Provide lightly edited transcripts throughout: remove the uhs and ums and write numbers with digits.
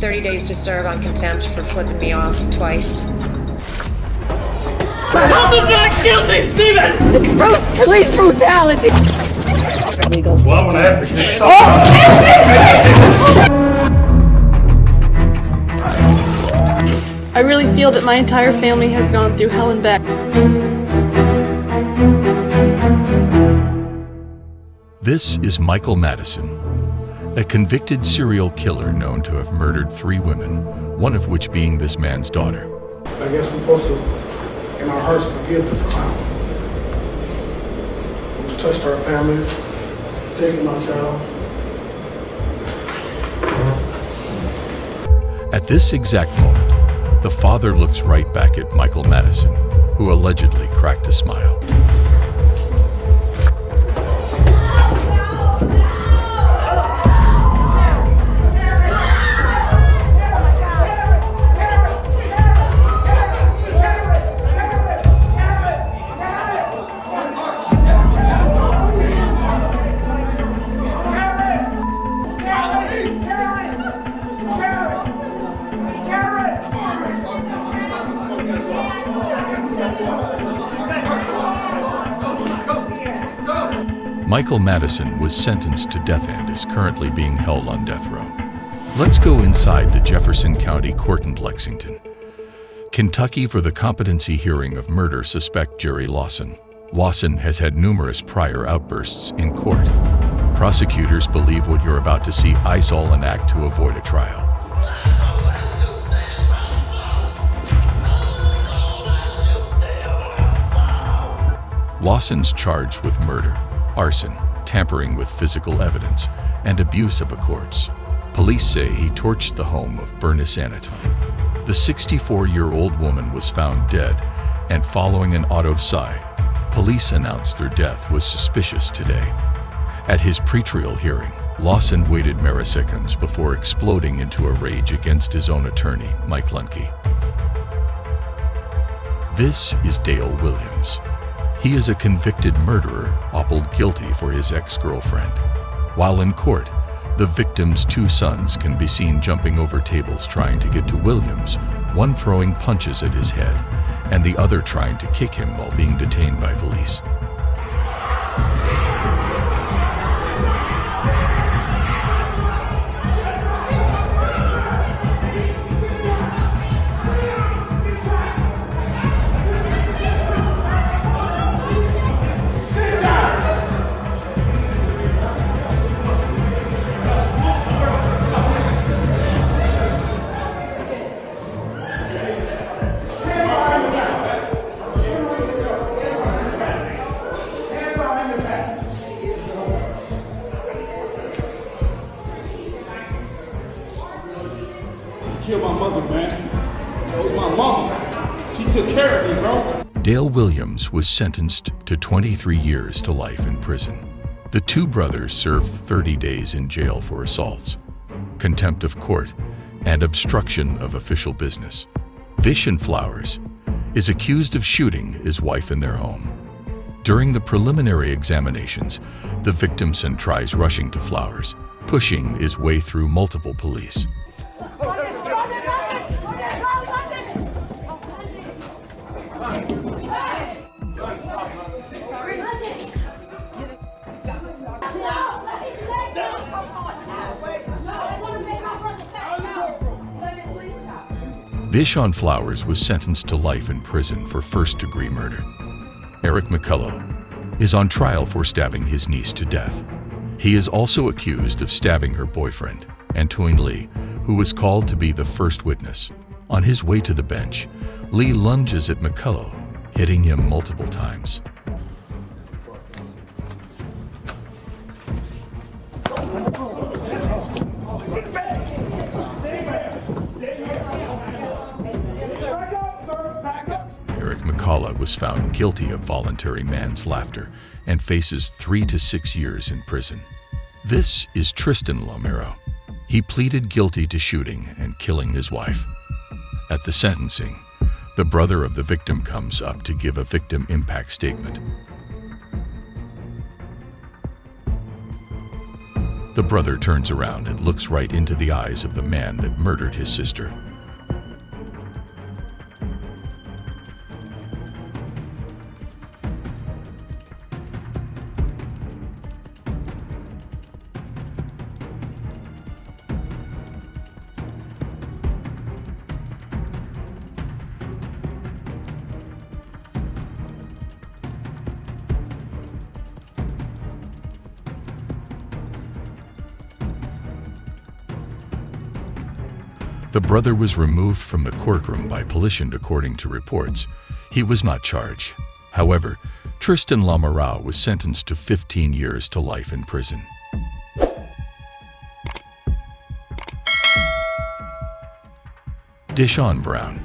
30 days to serve on contempt for flipping me off twice. Help him not guilty, Steven! It's gross police brutality! Legal system. I really feel that my entire family has gone through hell and back. This is Michael Madison, a convicted serial killer known to have murdered 3 women, one of which being this man's daughter. I guess we're supposed to, in our hearts, forgive this clown who's touched our families, taken my child. At this exact moment, the father looks right back at Michael Madison, who allegedly cracked a smile. Michael Madison was sentenced to death and is currently being held on death row. Let's go inside the Jefferson County Court in Lexington, Kentucky for the competency hearing of murder suspect Jerry Lawson. Lawson has had numerous prior outbursts in court. Prosecutors believe what you're about to see is all an act to avoid a trial. Lawson's charged with murder, arson, tampering with physical evidence, and abuse of a corpse. Police say he torched the home of Bernice Anaton. The 64-year-old woman was found dead, and following an autopsy, police announced her death was suspicious today. At his pretrial hearing, Lawson waited milliseconds before exploding into a rage against his own attorney, Mike Lundke. This is Dale Williams. He is a convicted murderer, pleaded guilty for his ex-girlfriend. While in court, the victim's 2 sons can be seen jumping over tables trying to get to Williams, one throwing punches at his head, and the other trying to kick him while being detained by police. Killed my mother, man. That was my mama. She took care of me, bro. Dale Williams was sentenced to 23 years to life in prison. The 2 brothers served 30 days in jail for assaults, contempt of court, and obstruction of official business. Vish Flowers is accused of shooting his wife in their home. During the preliminary examinations, the victim's son tries rushing to Flowers, pushing his way through multiple police. Vish Flowers was sentenced to life in prison for first-degree murder. Eric McCullough is on trial for stabbing his niece to death. He is also accused of stabbing her boyfriend, Antoine Lee, who was called to be the first witness. On his way to the bench, Lee lunges at McCullough, hitting him multiple times. McCullough was found guilty of voluntary manslaughter and faces 3 to 6 years in prison. This is Tristan Lomero. He pleaded guilty to shooting and killing his wife. At the sentencing, the brother of the victim comes up to give a victim impact statement. The brother turns around and looks right into the eyes of the man that murdered his sister. The brother was removed from the courtroom by police, according to reports. He was not charged. However, Tristan Lamoureux was sentenced to 15 years to life in prison. Deshaun Brown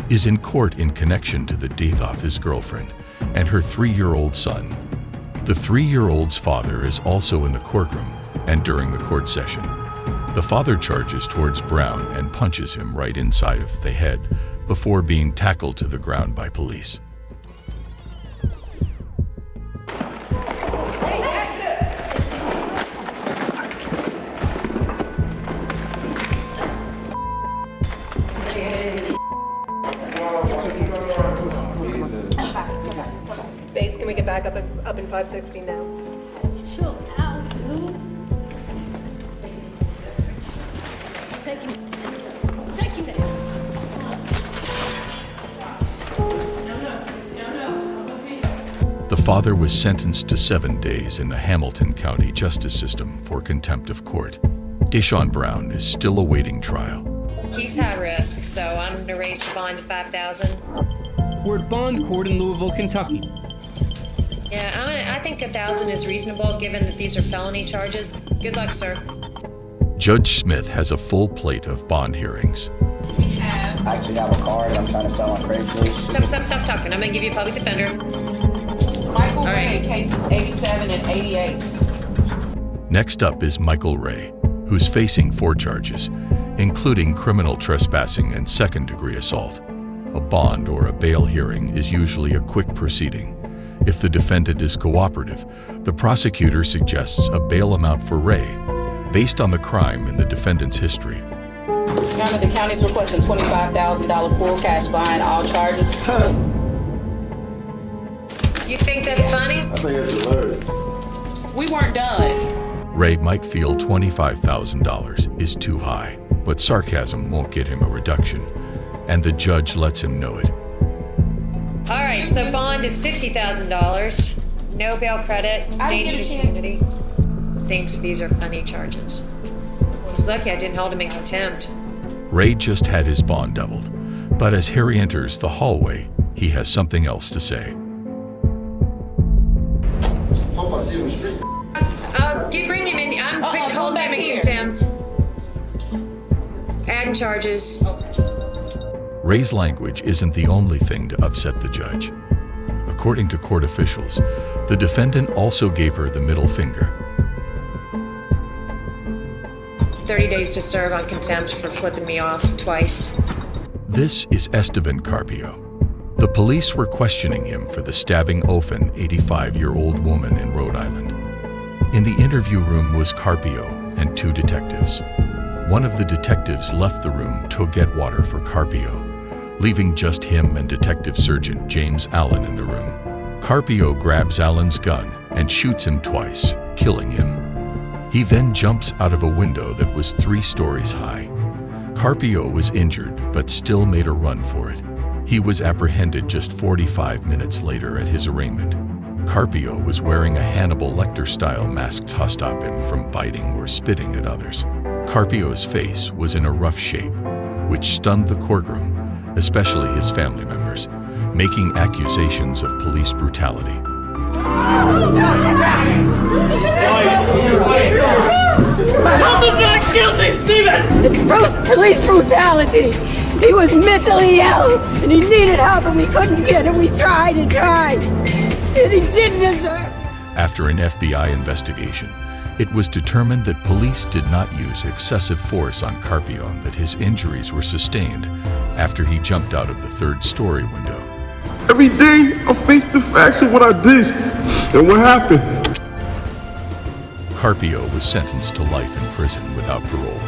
is in court in connection to the death of his girlfriend and her 3-year-old son. The 3-year-old's father is also in the courtroom, and during the court session, the father charges towards Brown and punches him right inside of the head before being tackled to the ground by police. Base, can we get back up in 560 now? Chill out, dude. Take him down. The father was sentenced to 7 days in the Hamilton County Justice System for contempt of court. Deshaun Brown is still awaiting trial. He's high risk, so I'm going to raise the bond to $5,000. We're at bond court in Louisville, Kentucky. Yeah, I think $1,000 is reasonable given that these are felony charges. Good luck, sir. Judge Smith has a full plate of bond hearings. I actually have a car that I'm trying to sell on Craigslist. Stop talking. I'm going to give you a public defender. Michael All Ray, right. cases 87 and 88. Next up is Michael Ray, who's facing 4 charges, including criminal trespassing and second-degree assault. A bond or a bail hearing is usually a quick proceeding. If the defendant is cooperative, the prosecutor suggests a bail amount for Ray based on the crime in the defendant's history. Your Honor, the county's requesting $25,000 full cash fine, all charges. You think that's funny? I think it's hilarious. We weren't done. Ray might feel $25,000 is too high, but sarcasm won't get him a reduction, and the judge lets him know it. All right, so bond is $50,000. No bail credit. I didn't Danger get to a chance. community. Thinks these are funny charges. He's lucky I didn't hold him in contempt. Ray just had his bond doubled, but as Harry enters the hallway, he has something else to say. Hope I see him straight. Bring him in. I'm come holding back him in here. contempt. Adding charges. Ray's language isn't the only thing to upset the judge. According to court officials, the defendant also gave her the middle finger. 30 days to serve on contempt for flipping me off twice. This is Esteban Carpio. The police were questioning him for the stabbing of an 85-year-old woman in Rhode Island. In the interview room was Carpio and 2 detectives. One of the detectives left the room to get water for Carpio, leaving just him and Detective Sergeant James Allen in the room. Carpio grabs Allen's gun and shoots him twice, killing him. He then jumps out of a window that was 3 stories high. Carpio was injured, but still made a run for it. He was apprehended just 45 minutes later at his arraignment. Carpio was wearing a Hannibal Lecter-style mask to stop him from biting or spitting at others. Carpio's face was in a rough shape, which stunned the courtroom, especially his family members, making accusations of police brutality. It's police brutality. He was mentally ill and he needed help and we couldn't get him. We tried and tried and he didn't deserve. After an FBI investigation, it was determined that police did not use excessive force on Carpio and that his injuries were sustained after he jumped out of the 3rd-story window. Every day, I face the facts of what I did and what happened. Carpio was sentenced to life in prison without parole.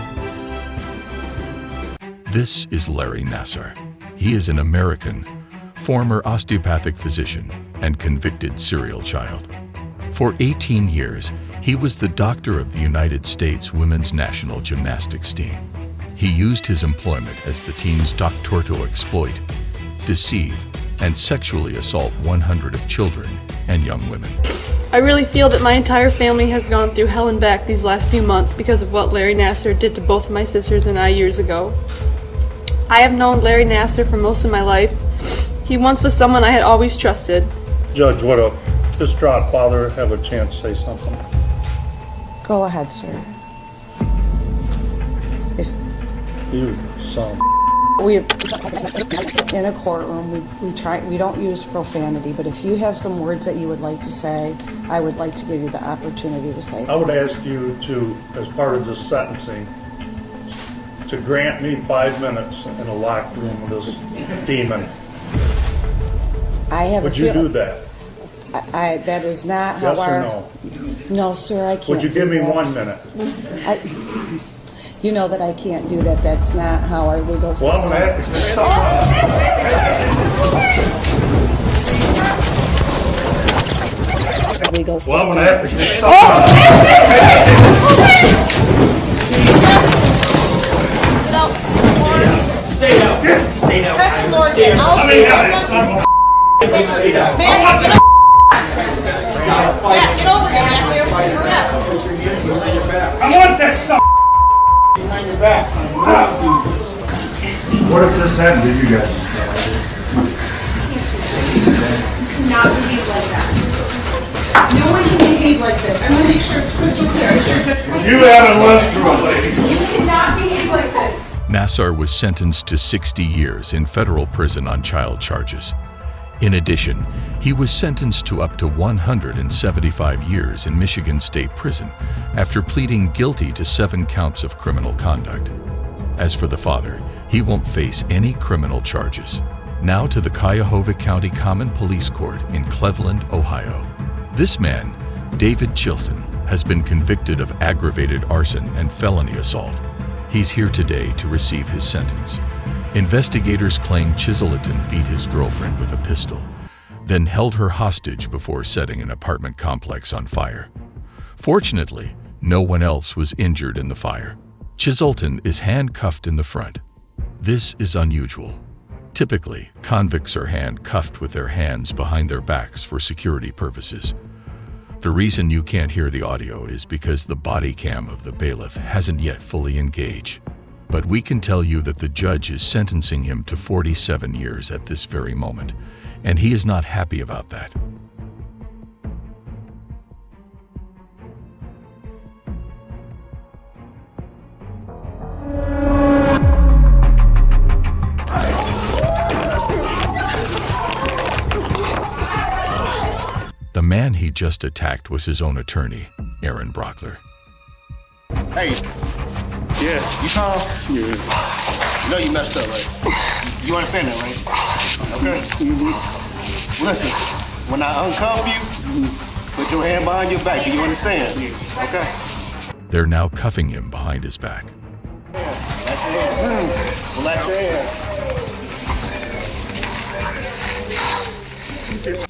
This is Larry Nassar. He is an American, former osteopathic physician, and convicted serial child. For 18 years, he was the doctor of the United States women's national gymnastics team. He used his employment as the team's doctor to exploit, deceive, and sexually assault 100 of children and young women. I really feel that my entire family has gone through hell and back these last few months because of what Larry Nassar did to both of my sisters and I years ago. I have known Larry Nassar for most of my life. He once was someone I had always trusted. Judge, would a distraught father have a chance to say something? Go ahead, sir. You son. We in a courtroom, we don't use profanity, but if you have some words that you would like to say, I would like to give you the opportunity to say. I would ask you to, as part of this sentencing, to grant me 5 minutes in a locked room with this demon. I have. Would you do that? That is not how yes our. Or no? No, sir, I can't. Would you give me that. 1 minute? You know that I can't do that. That's not how our legal system. Well, I'm gonna have to legal system. Well, I'm gonna have to get Stay out. Stay out. Press Morgan. I mean, Matt, get over here, Matthew. Hurry up. I want that stuff Behind your back. What if this happened to you guys? Not behave like that. No one can behave like this. I want to make sure it's crystal clear. I'm sure Judge You haven't lived through it, lady. You cannot behave like this. Nassar was sentenced to 60 years in federal prison on child charges. In addition, he was sentenced to up to 175 years in Michigan State Prison after pleading guilty to 7 counts of criminal conduct. As for the father, he won't face any criminal charges. Now to the Cuyahoga County Common Police Court in Cleveland, Ohio. This man, David Chilton, has been convicted of aggravated arson and felony assault. He's here today to receive his sentence. Investigators claim Chisolton beat his girlfriend with a pistol, then held her hostage before setting an apartment complex on fire. Fortunately, no one else was injured in the fire. Chisolton is handcuffed in the front. This is unusual. Typically, convicts are handcuffed with their hands behind their backs for security purposes. The reason you can't hear the audio is because the body cam of the bailiff hasn't yet fully engaged. But we can tell you that the judge is sentencing him to 47 years at this very moment, and he is not happy about that. The man he just attacked was his own attorney, Aaron Brockler. Hey. Yeah, you calm? Yeah. You know you messed up, right? You understand that, right? Okay? Listen, when I uncuff you, put your hand behind your back. Do you understand? Okay? They're now cuffing him behind his back. Relax your hand.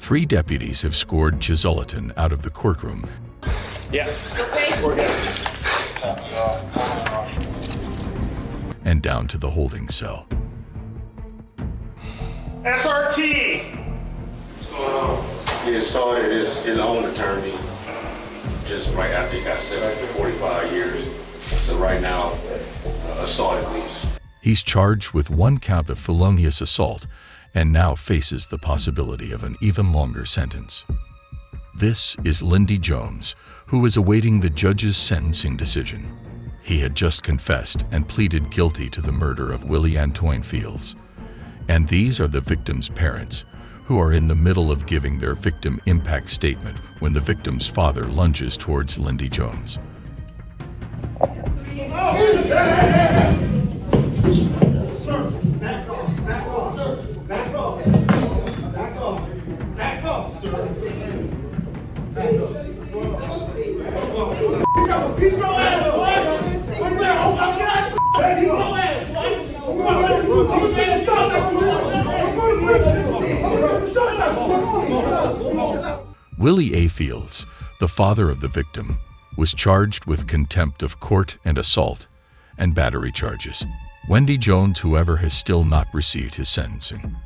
3 deputies have scored Chisolton out of the courtroom. Yeah. Okay. We're good. And down to the holding cell. SRT! He assaulted his own attorney just right after he got sentenced to 45 years. So right now, assault at least. He's charged with 1 count of felonious assault and now faces the possibility of an even longer sentence. This is Lindy Jones, who is awaiting the judge's sentencing decision. He had just confessed and pleaded guilty to the murder of Willie Antoine Fields. And these are the victim's parents, who are in the middle of giving their victim impact statement when the victim's father lunges towards Lindy Jones. Willie A. Fields, the father of the victim, was charged with contempt of court and assault and battery charges. Wendy Jones, however, has still not received his sentencing.